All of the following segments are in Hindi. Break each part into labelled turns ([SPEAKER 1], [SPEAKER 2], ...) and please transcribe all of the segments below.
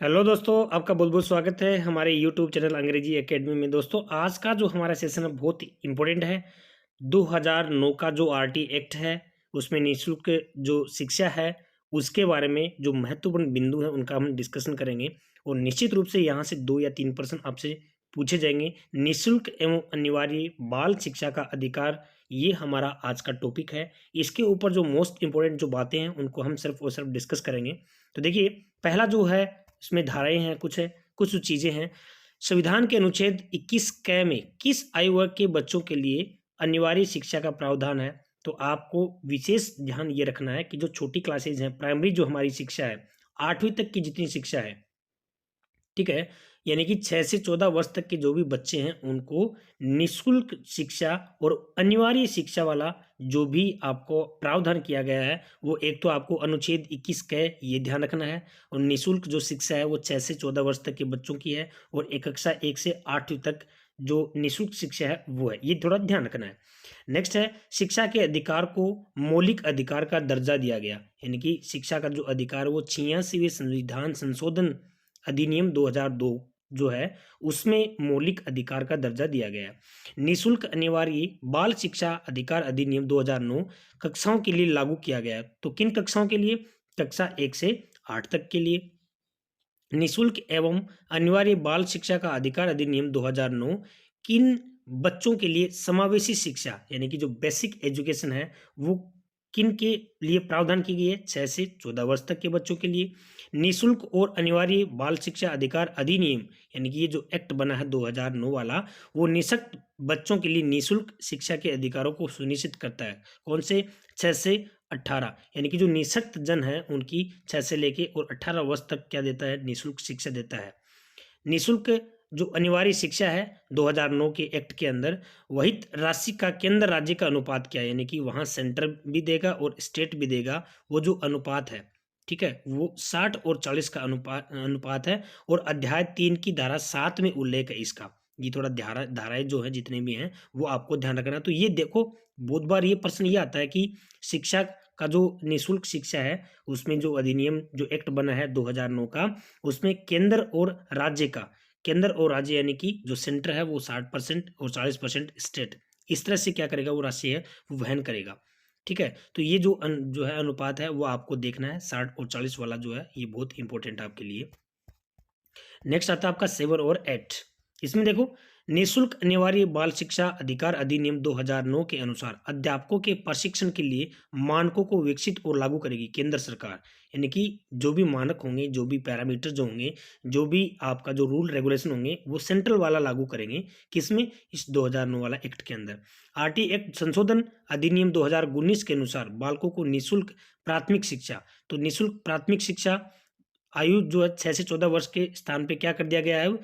[SPEAKER 1] हेलो दोस्तों, आपका बहुत बहुत स्वागत है हमारे यूट्यूब चैनल अंग्रेजी एकेडमी में। दोस्तों, आज का जो हमारा सेशन है बहुत इम्पोर्टेंट है। 2009 का जो आरटी एक्ट है, उसमें निःशुल्क जो शिक्षा है उसके बारे में जो महत्वपूर्ण बिंदु हैं उनका हम डिस्कशन करेंगे। और निश्चित रूप से यहाँ से 2 या 3% आपसे पूछे जाएंगे। निःशुल्क एवं अनिवार्य बाल शिक्षा का अधिकार, ये हमारा आज का टॉपिक है। इसके ऊपर जो मोस्ट इम्पोर्टेंट जो बातें हैं उनको हम सिर्फ और सिर्फ डिस्कस करेंगे। तो देखिए, पहला जो है इसमें धाराएं हैं, कुछ है, कुछ चीजें हैं। संविधान के अनुच्छेद 21 क में किस आयु वर्ग के बच्चों के लिए अनिवार्य शिक्षा का प्रावधान है? तो आपको विशेष ध्यान ये रखना है कि जो छोटी क्लासेज हैं, प्राइमरी जो हमारी शिक्षा है, 8वीं तक की जितनी शिक्षा है, ठीक है, यानी कि 6 से 14 वर्ष तक के जो भी बच्चे हैं उनको निःशुल्क शिक्षा और अनिवार्य शिक्षा वाला जो भी आपको प्रावधान किया गया है, वो एक तो आपको अनुच्छेद 21 का ये ध्यान रखना है। और निःशुल्क जो शिक्षा है वो 6 से 14 वर्ष तक के बच्चों की है, और एक कक्षा 1 से 8वीं तक जो निःशुल्क शिक्षा है वो है, ये थोड़ा ध्यान रखना है। नेक्स्ट है, शिक्षा के अधिकार को मौलिक अधिकार का दर्जा दिया गया, यानी कि शिक्षा का जो अधिकार वो 86वें संविधान संशोधन अधिनियम 2002 जो है उसमें मौलिक अधिकार का दर्जा दिया गया है। निःशुल्क अनिवार्य बाल शिक्षा अधिकार अधिनियम 2009 कक्षाओं के लिए लागू किया गया है। तो किन कक्षाओं के लिए? कक्षा 1 से 8 तक के लिए। निःशुल्क एवं अनिवार्य बाल शिक्षा का अधिकार अधिनियम 2009 किन बच्चों के लिए समावेशी शिक्षा, यानी कि जो बेसिक एजुकेशन है वो किन के लिए प्रावधान की गई है? 6 से 14 वर्ष तक के बच्चों के लिए। निःशुल्क और अनिवार्य बाल शिक्षा अधिकार अधिनियम, यानी कि ये जो एक्ट बना है 2009 वाला, वो निःशक्त बच्चों के लिए निःशुल्क शिक्षा के अधिकारों को सुनिश्चित करता है। कौन से? 6 से 18, यानी कि जो निःशक्त जन है उनकी 6 से लेके और 18 वर्ष तक क्या देता है? निःशुल्क शिक्षा देता है। निःशुल्क जो अनिवार्य शिक्षा है 2009 के एक्ट के अंदर, वही राशि का केंद्र राज्य का अनुपात क्या है, यानी कि वहां सेंटर भी देगा और स्टेट भी देगा, वो जो अनुपात है, ठीक है, वो 60 और 40 का अनुपात है। और अध्याय 3 की धारा 7 में उल्लेख है इसका। ये थोड़ा धाराएं जो है जितने भी हैं वो आपको ध्यान रखना। तो ये देखो, बहुत बार ये प्रश्न ये आता है कि शिक्षा का जो निःशुल्क शिक्षा है उसमें जो अधिनियम जो एक्ट बना है 2009 का, उसमें केंद्र और राज्य का, केंद्र और राज्य यानी कि जो सेंटर है वो 60% और 40% स्टेट, इस तरह से क्या करेगा? वो राशि है वो वहन करेगा। ठीक है, तो ये जो है अनुपात है वो आपको देखना है, 60 और 40 वाला जो है ये बहुत इंपॉर्टेंट है आपके लिए। नेक्स्ट आता है आपका 7 और 8। इसमें देखो, निःशुल्क अनिवार्य बाल शिक्षा अधिकार अधिनियम 2009 के अनुसार अध्यापकों के प्रशिक्षण के लिए मानकों को विकसित और लागू करेगी केंद्र सरकार। यानी कि जो भी मानक होंगे, जो भी पैरामीटर जो होंगे, जो भी आपका जो रूल रेगुलेशन होंगे, वो सेंट्रल वाला लागू करेंगे। किसमें? इस 2009 वाला एक्ट के अंदर। आरटी एक्ट संशोधन अधिनियम 2019 के अनुसार बालकों को निःशुल्क प्राथमिक शिक्षा, तो निःशुल्क प्राथमिक शिक्षा आयु जो है 6 से 14 वर्ष के स्थान पे क्या कर दिया गया है?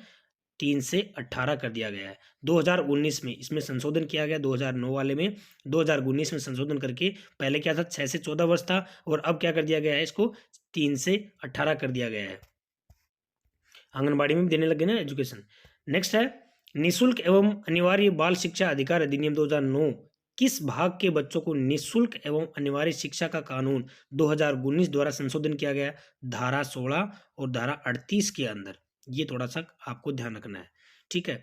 [SPEAKER 1] 3 से 18 कर दिया गया है। 2019 में इसमें संशोधन किया गया, 2009 वाले में 2019 में संशोधन करके, पहले क्या था? 6 से 14 वर्ष था, और अब क्या कर दिया गया है? इसको 3 से 18 कर दिया गया है। आंगनबाड़ी में भी देने लगे ना एजुकेशन। नेक्स्ट है, निःशुल्क एवं अनिवार्य बाल शिक्षा अधिकार अधिनियम 2009 किस भाग के बच्चों को निःशुल्क एवं अनिवार्य शिक्षा का कानून 2019 द्वारा संशोधन किया गया? धारा 16 और धारा 38 के अंदर। ये थोड़ा सा आपको ध्यान रखना है, ठीक है।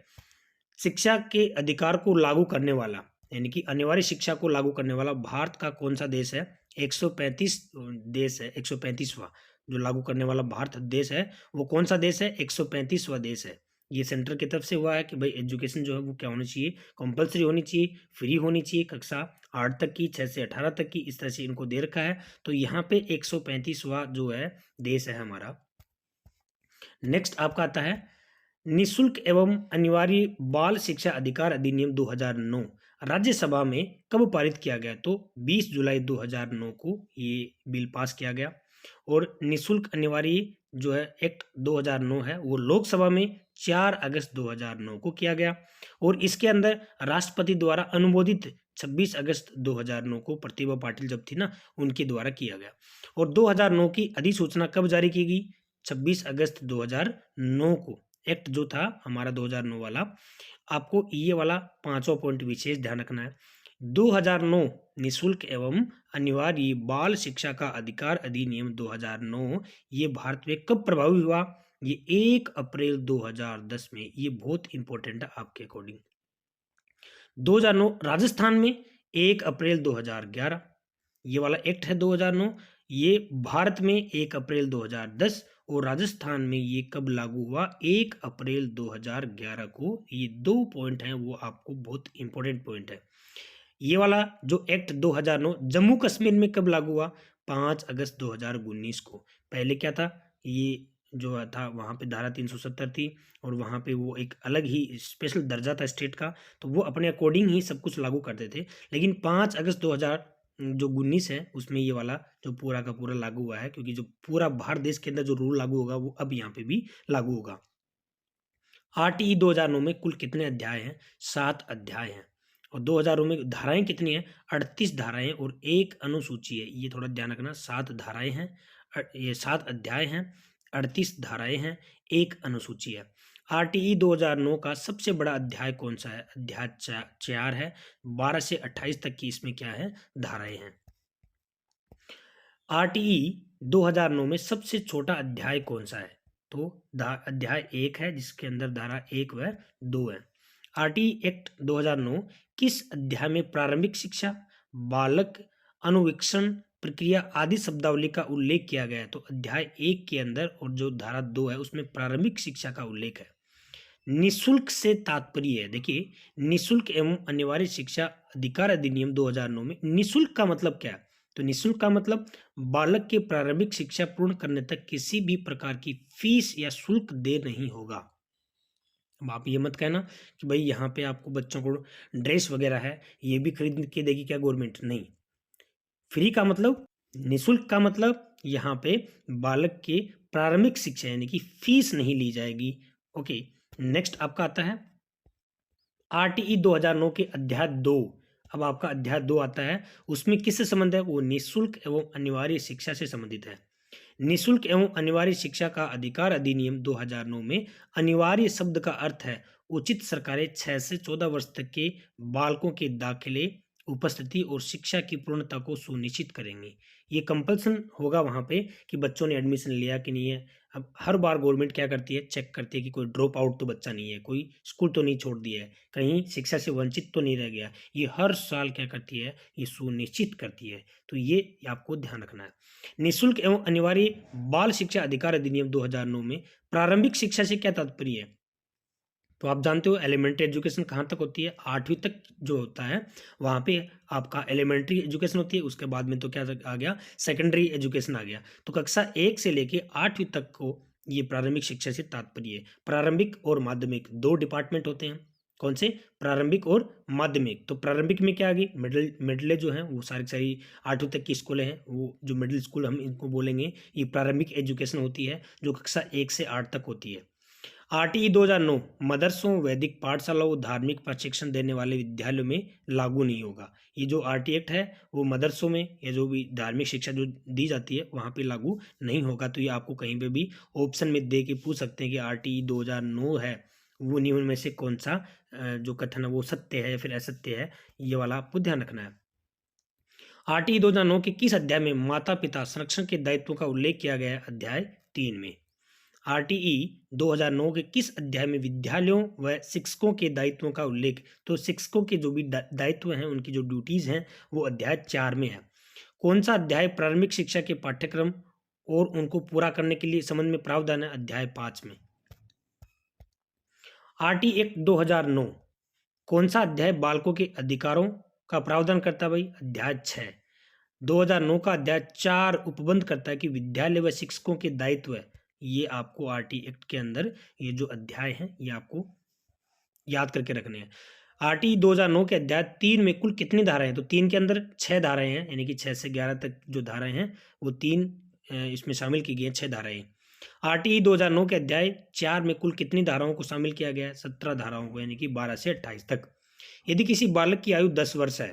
[SPEAKER 1] शिक्षा के अधिकार को लागू करने वाला, यानी कि अनिवार्य शिक्षा को लागू करने वाला भारत का कौन सा देश है? 135 देश है, 135वां जो लागू करने वाला भारत देश है, वो कौन सा देश है? 135वां देश है। ये सेंटर की तरफ से हुआ है कि भाई एजुकेशन जो है वो क्या होनी चाहिए? कंपलसरी होनी चाहिए, फ्री होनी चाहिए, कक्षा 8 तक की, 6 से 18 तक की, इस तरह से इनको दे रखा है। तो यहाँ पे 135वां जो है देश है हमारा। नेक्स्ट आपका आता है, निःशुल्क एवं अनिवार्य बाल शिक्षा अधिकार अधिनियम 2009 राज्यसभा में कब पारित किया गया? तो 20 जुलाई 2009 को ये बिल पास किया गया। और निःशुल्क अनिवार्य जो है एक्ट 2009 है वो लोकसभा में 4 अगस्त 2009 को किया गया। और इसके अंदर राष्ट्रपति द्वारा अनुमोदित 26 अगस्त 2009 को प्रतिभा पाटिल जब थी ना, उनके द्वारा किया गया। और 2009 की अधिसूचना कब जारी की गई? 26 अगस्त 2009 को। एक्ट जो था हमारा 2009 वाला, आपको ये वाला 5वां पॉइंट विशेष ध्यान रखना है। 2009 निःशुल्क एवं अनिवार्य बाल शिक्षा का अधिकार अधिनियम 2009 ये भारत में कब प्रभावी हुआ? ये 1 अप्रैल 2010 में, ये बहुत इंपॉर्टेंट है आपके अकॉर्डिंग। 2009 राजस्थान में 1 अप्रैल 2011, ये वाला एक्ट है 2009। ये भारत में 1 अप्रैल 2010 और राजस्थान में ये कब लागू हुआ, 1 अप्रैल 2011 को। ये 2 पॉइंट हैं, वो आपको बहुत इंपॉर्टेंट पॉइंट है। ये वाला जो एक्ट 2009 जम्मू कश्मीर में कब लागू हुआ, 5 अगस्त 2019 को। पहले क्या था, ये जो था वहाँ पे धारा 370 थी और वहाँ पे वो एक अलग ही स्पेशल दर्जा था स्टेट का, तो वो अपने अकॉर्डिंग ही सब कुछ लागू करते थे। लेकिन 5 अगस्त 2019 है, उसमें ये वाला जो पूरा का पूरा लागू हुआ है, क्योंकि जो पूरा भारत देश के अंदर जो रूल लागू होगा वो अब यहाँ पे भी लागू होगा। आरटीई 2009 में कुल कितने अध्याय हैं, 7 अध्याय हैं। और 2000 में धाराएं कितनी हैं, 38 धाराएं और 1 अनुसूची है। ये थोड़ा ध्यान रखना, 7 धाराएं हैं, ये 7 अध्याय हैं, 38 धाराएं हैं, 1 अनुसूची है। आरटीई 2009 का सबसे बड़ा अध्याय कौन सा है, अध्याय 4 है। 12 से 28 तक की इसमें क्या है, धाराएं हैं। आरटीई 2009 में सबसे छोटा अध्याय कौन सा है, तो अध्याय 1 है, जिसके अंदर धारा 1 व 2 है। आरटीई एक्ट 2009 किस अध्याय में प्रारंभिक शिक्षा, बालक अनुवीक्षण प्रक्रिया आदि शब्दावली का उल्लेख किया गया है, तो अध्याय 1 के अंदर, और जो धारा 2 है उसमें प्रारंभिक शिक्षा का उल्लेख है। निशुल्क से तात्पर्य है, देखिए, निशुल्क एवं अनिवार्य शिक्षा अधिकार अधिनियम 2009 में निशुल्क का मतलब क्या है, तो निशुल्क का मतलब बालक के प्रारंभिक शिक्षा पूर्ण करने तक किसी भी प्रकार की फीस या शुल्क दे नहीं होगा। अब आप ये मत कहना कि भाई यहाँ पे आपको बच्चों को ड्रेस वगैरह है ये भी खरीद के देगी क्या गवर्नमेंट, नहीं। फ्री का मतलब, निशुल्क का मतलब यहाँ पे बालक के प्रारंभिक शिक्षा यानी कि फीस नहीं ली जाएगी। ओके, नेक्स्ट आपका आता है आरटीई 2009 के अध्याय 2। अब आपका अध्याय 2 आता है, उसमें किससे संबंध है, वो निशुल्क एवं अनिवार्य शिक्षा से संबंधित है। निशुल्क एवं अनिवार्य शिक्षा का अधिकार अधिनियम 2009 में अनिवार्य शब्द का अर्थ है उचित सरकारें 6 से 14 वर्ष तक के बालकों के दाखिले, उपस्थिति और शिक्षा की पूर्णता को सुनिश्चित करेंगे। ये कंपल्सन होगा वहाँ पे कि बच्चों ने एडमिशन लिया कि नहीं है। अब हर बार गवर्नमेंट क्या करती है, चेक करती है कि कोई ड्रॉप आउट तो बच्चा नहीं है, कोई स्कूल तो नहीं छोड़ दिया है, कहीं शिक्षा से वंचित तो नहीं रह गया। ये हर साल क्या करती है, ये सुनिश्चित करती है, तो ये आपको ध्यान रखना है। निःशुल्क एवं अनिवार्य बाल शिक्षा अधिकार अधिनियम 2009 में प्रारंभिक शिक्षा से क्या तात्पर्य है, तो आप जानते हो एलिमेंट्री एजुकेशन कहाँ तक होती है, 8वीं तक जो होता है वहाँ पे आपका एलिमेंट्री एजुकेशन होती है। उसके बाद में तो क्या आ गया, सेकेंडरी एजुकेशन आ गया। तो कक्षा 1 से लेके 8वीं तक को ये प्रारंभिक शिक्षा से तात्पर्य है। प्रारंभिक और माध्यमिक 2 डिपार्टमेंट होते हैं, कौन से, प्रारंभिक और माध्यमिक। तो प्रारंभिक में क्या आ गई, मिडिल जो है वो सारी 8वीं तक की स्कूलें हैं, वो जो मिडिल स्कूल हम इनको बोलेंगे, ये प्रारंभिक एजुकेशन होती है जो कक्षा 1 से 8 तक होती है। आरटीई 2009 मदरसों, वैदिक पाठशालाओं, धार्मिक प्रशिक्षण देने वाले विद्यालयों में लागू नहीं होगा। ये जो आरटी एक्ट है वो मदरसों में या जो भी धार्मिक शिक्षा जो दी जाती है वहाँ पे लागू नहीं होगा। तो ये आपको कहीं पे भी ऑप्शन में दे के पूछ सकते हैं कि आरटीई 2009 है वो नियम में से कौन सा जो कथन है वो सत्य है या फिर असत्य है, ये वाला आपको ध्यान रखना है। आरटीई 2009 के किस अध्याय में माता पिता संरक्षण के दायित्वों का उल्लेख किया गया है, अध्याय 3 में। आरटीई 2009 के किस अध्याय में विद्यालयों व शिक्षकों के दायित्वों का उल्लेख, तो शिक्षकों के जो भी दायित्व हैं, उनकी जो ड्यूटीज हैं वो अध्याय 4 में है। कौन सा अध्याय प्रारंभिक शिक्षा के पाठ्यक्रम और उनको पूरा करने के लिए संबंध में प्रावधान है, अध्याय 5 में। आरटी एक्ट 2009 कौन सा अध्याय बालकों के अधिकारों का प्रावधान करता है भाई, अध्याय 6। 2009 का अध्याय 4 उपबंध करता है कि विद्यालय व शिक्षकों के दायित्व है। ये आपको आरटी एक्ट के अंदर ये जो अध्याय हैं ये आपको याद करके रखने हैं। आरटी 2009 के अध्याय 3 में कुल कितनी धाराएं हैं, तो 3 के अंदर 6 धाराएं हैं, यानी कि 6 से 11 तक जो धाराएं हैं वो 3 इसमें शामिल की गई हैं, 6 धाराएं। आरटीई 2009 के अध्याय 4 में कुल कितनी धाराओं को शामिल किया गया है, 17 धाराओं को, यानी कि 12 से 28 तक। यदि किसी बालक की आयु 10 वर्ष है,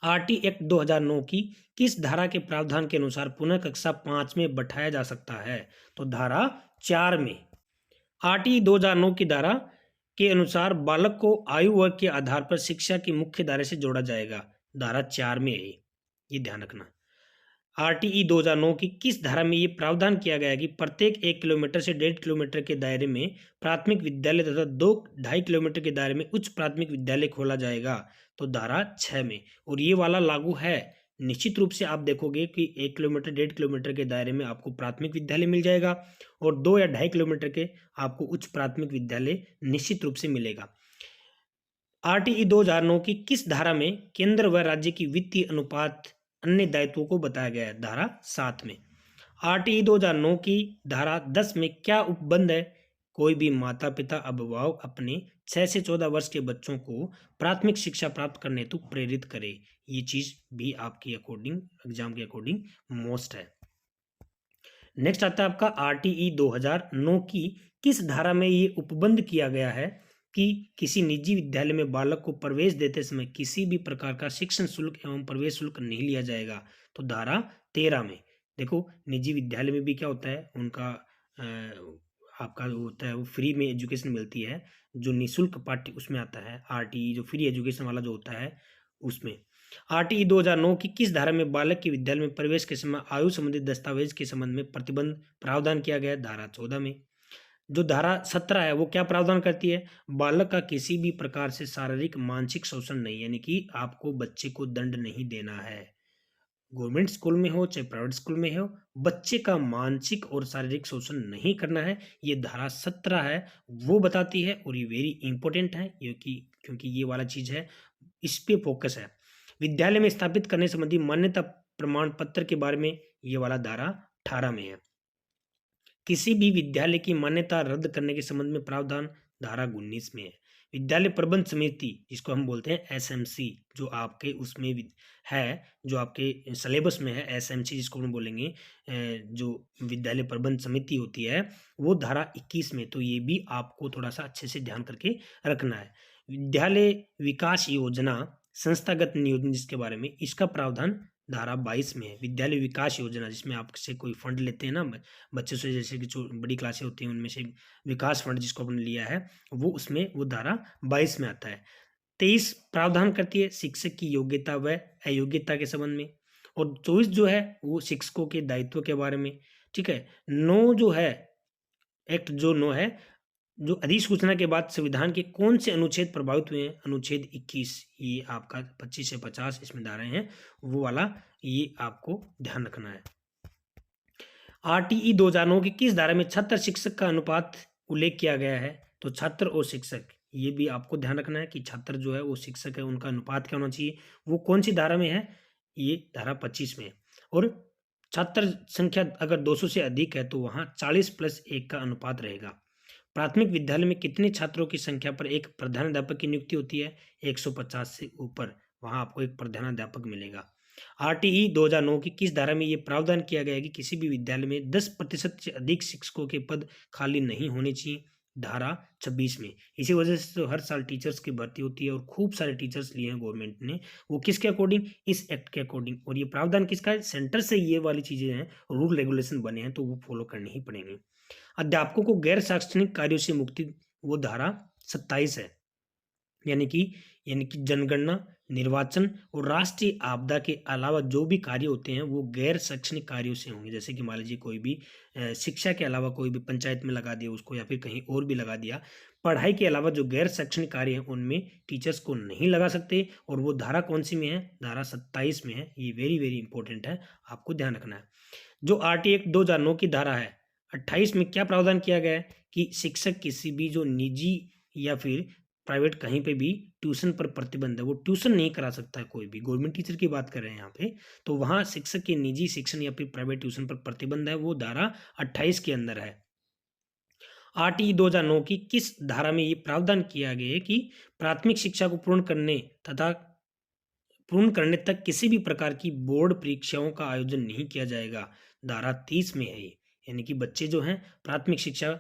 [SPEAKER 1] आरटी एक्ट 2009 की किस धारा के प्रावधान के अनुसार पुनः कक्षा 5 में बैठाया जा सकता है, तो धारा 4 में। आरटी 2009 की धारा के अनुसार बालक को आयु वर्ग के आधार पर शिक्षा की मुख्य धारा से जोड़ा जाएगा, धारा 4 में है, ये ध्यान रखना। आरटीई 2009 की किस धारा में ये प्रावधान किया गया है कि प्रत्येक 1 किलोमीटर से 1.5 किलोमीटर के दायरे में प्राथमिक विद्यालय तथा 2-2.5 किलोमीटर के दायरे में उच्च प्राथमिक विद्यालय खोला जाएगा? तो धारा 6 में। और ये वाला लागू है। निश्चित रूप से आप देखोगे कि 1 किलोमीटर 1.5 किलोमीटर के दायरे में आपको प्राथमिक विद्यालय मिल जाएगा और 2 या 2.5 किलोमीटर के आपको उच्च प्राथमिक विद्यालय निश्चित रूप से मिलेगा। आरटीई 2009 की किस धारा में केंद्र व राज्य की वित्तीय अनुपात अन्य दायित्वों को बताया गया है? धारा 7 में। आरटीई 2009 की धारा 10 में क्या उपबंध है? कोई भी माता पिता अभिभावक अपने 6 से 14 वर्ष के बच्चों को प्राथमिक शिक्षा प्राप्त करने हेतु प्रेरित करे। ये चीज भी आपकी अकॉर्डिंग एग्जाम के अकॉर्डिंग मोस्ट है। नेक्स्ट आता है आपका आरटीई 2009 की किस धारा में ये उपबंध किया गया है कि किसी निजी विद्यालय में बालक को प्रवेश देते समय किसी भी प्रकार का शिक्षण शुल्क एवं प्रवेश शुल्क नहीं लिया जाएगा? तो धारा 13 में। देखो, निजी विद्यालय में भी क्या होता है, उनका आपका वो होता है, वो फ्री में एजुकेशन मिलती है। जो निःशुल्क पाठ्य उसमें आता है आरटीई, जो फ्री एजुकेशन वाला जो होता है उसमें। आरटीई 2009 की किस धारा में बालक के विद्यालय में प्रवेश के समय आयु संबंधित दस्तावेज के संबंध में प्रतिबंध प्रावधान किया गया है? धारा 14 में। जो धारा 17 है वो क्या प्रावधान करती है? बालक का किसी भी प्रकार से शारीरिक मानसिक शोषण नहीं, यानी कि आपको बच्चे को दंड नहीं देना है। गवर्नमेंट स्कूल में हो चाहे प्राइवेट स्कूल में हो, बच्चे का मानसिक और शारीरिक शोषण नहीं करना है। ये धारा 17 है वो बताती है और ये वेरी इंपॉर्टेंट है क्योंकि ये वाला चीज है, इस पे फोकस है। विद्यालय में स्थापित करने संबंधी मान्यता प्रमाण पत्र के बारे में ये वाला धारा 18 में है। किसी भी विद्यालय की मान्यता रद्द करने के संबंध में प्रावधान धारा 19 में है। विद्यालय प्रबंध समिति जिसको हम बोलते हैं एसएमसी, जो आपके उसमें है, जो आपके सिलेबस में है एसएमसी जिसको हम बोलेंगे, जो विद्यालय प्रबंध समिति होती है वो धारा 21 में। तो ये भी आपको थोड़ा सा अच्छे से ध्यान करके रखना है। विद्यालय विकास योजना संस्थागत नियोजन जिसके बारे में, इसका प्रावधान धारा 22 में है। विद्यालय विकास योजना जिसमें आपसे कोई फंड लेते हैं ना बच्चों से, जैसे कि जो बड़ी क्लासें होती हैं उनमें से विकास फंड जिसको आपने लिया है वो उसमें वो धारा 22 में आता है। 23 प्रावधान करती है शिक्षक की योग्यता व अयोग्यता के संबंध में, और 24 जो है वो शिक्षकों के दायित्व के बारे में। ठीक है। 9 जो है एक्ट जो 9 है, जो अधिसूचना के बाद संविधान के कौन से अनुच्छेद प्रभावित हुए हैं? अनुच्छेद 21, ये आपका 25 से 50 इसमें धाराएं हैं, वो वाला ये आपको ध्यान रखना है। आरटीई 2009 की किस धारा में छात्र शिक्षक का अनुपात उल्लेख किया गया है? तो छात्र और शिक्षक, ये भी आपको ध्यान रखना है कि छात्र जो है वो शिक्षक है, उनका अनुपात क्या होना चाहिए। वो कौन सी धारा में है? ये धारा 25 में। और छात्र संख्या अगर 200 से अधिक है तो वहाँ 40+1 का अनुपात रहेगा। प्राथमिक विद्यालय में कितने छात्रों की संख्या पर एक प्रधानाध्यापक की नियुक्ति होती है? 150 से ऊपर, वहां आपको एक प्रधानाध्यापक मिलेगा। आरटीई 2009 की किस धारा में यह प्रावधान किया गया है कि किसी भी विद्यालय में 10% से अधिक शिक्षकों के पद खाली नहीं होने चाहिए? धारा 26 में। इसी वजह से तो हर साल टीचर्स की भर्ती होती है और खूब सारे टीचर्स लिए हैं गवर्नमेंट ने, वो किसके अकॉर्डिंग? इस एक्ट के अकॉर्डिंग। और ये प्रावधान किसका है? सेंटर से ये वाली चीजें हैं, रूल रेगुलेशन बने हैं तो वो फॉलो करने ही पड़ेंगे। अध्यापकों को गैर शैक्षणिक कार्यों से मुक्ति, वो धारा 27 है। यानी कि जनगणना, निर्वाचन और राष्ट्रीय आपदा के अलावा जो भी कार्य होते हैं वो गैर शैक्षणिक कार्यों से होंगे। जैसे कि मान लीजिए कोई भी शिक्षा के अलावा कोई भी पंचायत में लगा दिया उसको, या फिर कहीं और भी लगा दिया। पढ़ाई के अलावा जो गैर शैक्षणिक कार्य हैं उनमें टीचर्स को नहीं लगा सकते। और वो धारा कौन सी में है? धारा 27 में है। ये वेरी वेरी इंपॉर्टेंट है, आपको ध्यान रखना है। जो आरटी एक्ट 2009 की धारा है 28 में क्या प्रावधान किया गया है कि शिक्षक किसी भी जो निजी या फिर प्राइवेट कहीं पे भी ट्यूशन पर प्रतिबंध है, वो ट्यूशन नहीं करा सकता है कोई भी। गवर्नमेंट टीचर की बात कर रहे हैं यहाँ पे, तो वहां शिक्षक के निजी शिक्षण या फिर प्राइवेट ट्यूशन पर प्रतिबंध है, वो धारा 28 के अंदर है। आरटीई 2009 की किस धारा में ये प्रावधान किया गया है कि प्राथमिक शिक्षा को पूर्ण करने तक किसी भी प्रकार की बोर्ड परीक्षाओं का आयोजन नहीं किया जाएगा? धारा 30 में है ये। यानी कि बच्चे जो हैं प्राथमिक शिक्षा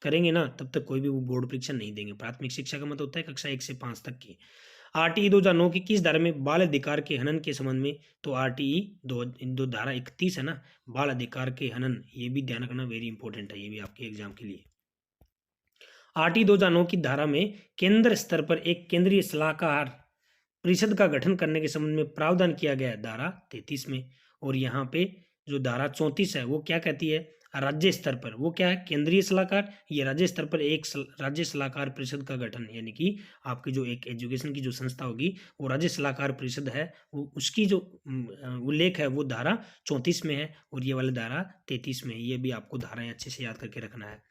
[SPEAKER 1] करेंगे ना तब तक कोई भी वो बोर्ड परीक्षा नहीं देंगे। प्राथमिक शिक्षा का मतलब होता है कक्षा 1 से 5 तक की। आरटीई 2009 की किस धारा में बाल अधिकार के हनन के संबंध में? तो आरटीई दो धारा 31 है ना, बाल अधिकार के हनन, ये भी ध्यान रखना, वेरी इंपॉर्टेंट है ये भी आपके एग्जाम के लिए। आरटीई 2009 की धारा में केंद्र स्तर पर एक केंद्रीय सलाहकार परिषद का गठन करने के संबंध में प्रावधान किया गया है, धारा 33 में। और यहाँ पे जो धारा 34 है वो क्या कहती है, राज्य स्तर पर वो क्या है, केंद्रीय सलाहकार, ये राज्य स्तर पर एक राज्य सलाहकार परिषद का गठन, यानी कि आपकी जो एक एजुकेशन की जो संस्था होगी वो राज्य सलाहकार परिषद है, वो उसकी जो उल्लेख है वो धारा 34 में है और ये वाली धारा 33 में है। ये भी आपको धाराएं अच्छे से याद करके रखना है।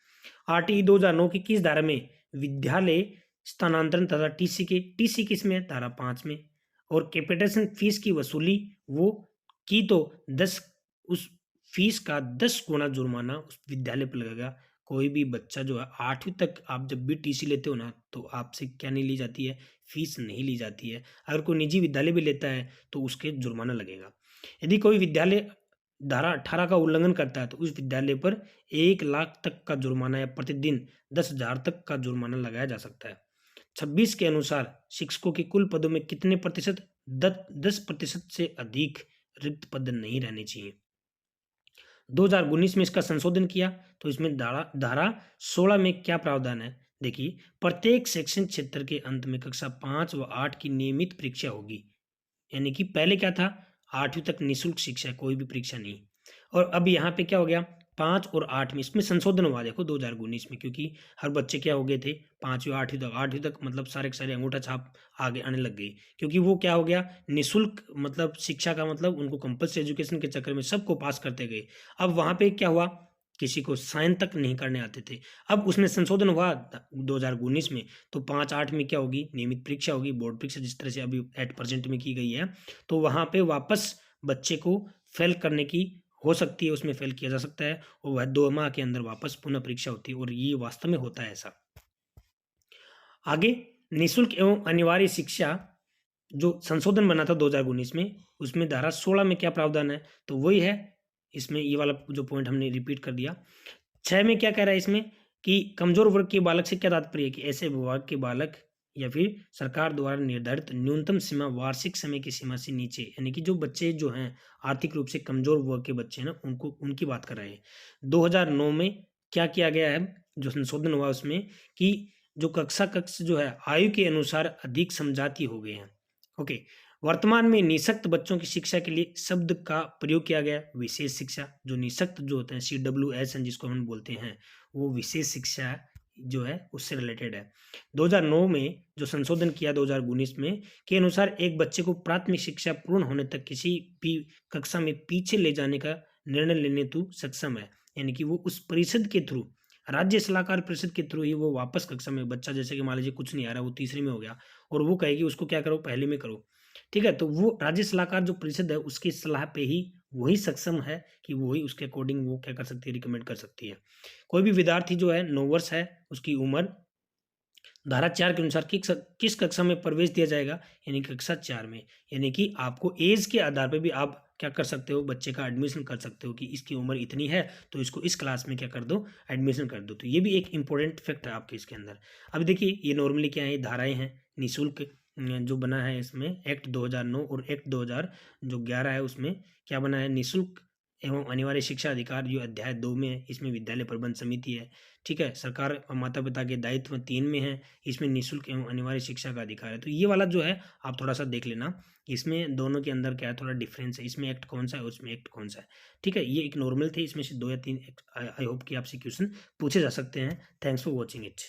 [SPEAKER 1] आरटीई 2009 की किस धारा में विद्यालय स्थानांतरण तथा टीसी किस में है, धारा 5 में। और कैपिटेशन फीस की वसूली वो की तो 10 उस फीस का 10 गुना जुर्माना उस विद्यालय पर लगेगा। कोई भी बच्चा जो है 8वीं तक आप जब भी टीसी लेते हो ना तो आपसे क्या नहीं ली जाती है, फीस नहीं ली जाती है। अगर कोई निजी विद्यालय भी लेता है तो उसके जुर्माना लगेगा। यदि कोई विद्यालय धारा 18 का उल्लंघन करता है तो उस विद्यालय पर 1 लाख तक का जुर्माना या प्रतिदिन 10,000 तक का जुर्माना लगाया जा सकता है। 26 के अनुसार शिक्षकों के कुल पदों में कितने प्रतिशत 10% से अधिक रिक्त पद नहीं रहने चाहिए। 2019 में इसका संशोधन किया तो इसमें धारा 16 में क्या प्रावधान है, देखिए प्रत्येक शैक्षणिक क्षेत्र के अंत में कक्षा 5 व 8 की नियमित परीक्षा होगी। यानी कि पहले क्या था, 8वीं तक निःशुल्क शिक्षा, कोई भी परीक्षा नहीं। और अब यहाँ पे क्या हो गया, 5 और 8 में इसमें संशोधन हुआ देखो 2019 में, क्योंकि हर बच्चे क्या हो गए थे 5वीं 8वीं तक मतलब सारे के सारे अंगूठा छाप आगे आने लग गई, क्योंकि वो क्या हो गया निःशुल्क मतलब शिक्षा का मतलब उनको कंपल्सरी एजुकेशन के चक्कर में सबको पास करते गए। अब वहाँ पे क्या हुआ, किसी को साइन तक नहीं करने आते थे। अब उसमें संशोधन हुआ 2019 में, तो 5-8 में क्या होगी, नियमित परीक्षा होगी, बोर्ड परीक्षा जिस तरह से अभी एट प्रेजेंट में की गई है। तो वहाँ पे वापस बच्चे को फेल करने की हो सकती है, उसमें फेल किया जा सकता है और वह 2 माह के अंदर वापस पुनः परीक्षा होती है और ये वास्तव में होता है ऐसा। आगे निःशुल्क एवं अनिवार्य शिक्षा जो संशोधन बना था 2019 में, उसमें धारा 16 में क्या प्रावधान है, तो वही है इसमें, ये वाला जो पॉइंट हमने रिपीट कर दिया। 6 में क्या कह रहा है इसमें कि कमजोर वर्ग के बालक से क्या तात्पर्य है कि ऐसे विभाग के बालक या फिर सरकार द्वारा निर्धारित न्यूनतम सीमा वार्षिक समय की सीमा से नीचे, यानी कि जो बच्चे जो हैं आर्थिक रूप से कमजोर वर्ग के बच्चे हैं ना उनको उनकी बात कर रहे हैं। 2009 में क्या किया गया है, जो संशोधन हुआ उसमें कि जो कक्ष जो है आयु के अनुसार अधिक समझाती हो गए हैं। ओके, वर्तमान में निःशक्त बच्चों की शिक्षा के लिए शब्द का प्रयोग किया गया विशेष शिक्षा। जो निःशक्त जो होते हैं CWS जिसको हम बोलते हैं, वो विशेष शिक्षा जो है उससे रिलेटेड है। 2009 में जो संशोधन किया 2019 में के अनुसार एक बच्चे को प्राथमिक शिक्षा पूर्ण होने तक किसी भी कक्षा में पीछे ले जाने का निर्णय लेने तो सक्षम है, यानी कि वो उस परिषद के थ्रू, राज्य सलाहकार परिषद के थ्रू ही वो वापस कक्षा में, बच्चा जैसे कि मान लीजिए कुछ नहीं आ रहा, वो तीसरी में हो गया और वो कहेगी उसको क्या करो, पहले में करो, ठीक है, तो वो राज्य सलाहकार जो परिषद है उसकी सलाह पे ही वही सक्षम है कि वही उसके अकॉर्डिंग वो क्या कर सकती है, रिकमेंड कर सकती है। कोई भी विद्यार्थी जो है 9 वर्ष है, उसकी उम्र धारा 4 के अनुसार किस कक्षा में प्रवेश दिया जाएगा, यानी कक्षा 4 में। यानी कि आपको एज के आधार पे भी आप क्या कर सकते हो, बच्चे का एडमिशन कर सकते हो कि इसकी उम्र इतनी है तो इसको इस क्लास में क्या कर दो, एडमिशन कर दो। तो ये भी एक इंपॉर्टेंट फैक्ट है आपके इसके अंदर। अब देखिए ये नॉर्मली क्या है, धाराएं हैं निःशुल्क जो बना है इसमें एक्ट 2009 और एक्ट 2011 है, उसमें क्या बना है, निःशुल्क एवं अनिवार्य शिक्षा अधिकार जो अध्याय 2 में है, इसमें विद्यालय प्रबंध समिति है, ठीक है, सरकार और माता पिता के दायित्व 3 में है, इसमें निःशुल्क एवं अनिवार्य शिक्षा का अधिकार है। तो ये वाला जो है आप थोड़ा सा देख लेना, इसमें दोनों के अंदर क्या है, थोड़ा डिफरेंस है, इसमें एक्ट कौन सा है, उसमें एक्ट कौन सा है, ठीक है। ये एक नॉर्मल थे, इसमें से 2 या 3 आई होप कि आपसे क्वेश्चन पूछे जा सकते हैं। Thanks for watching it.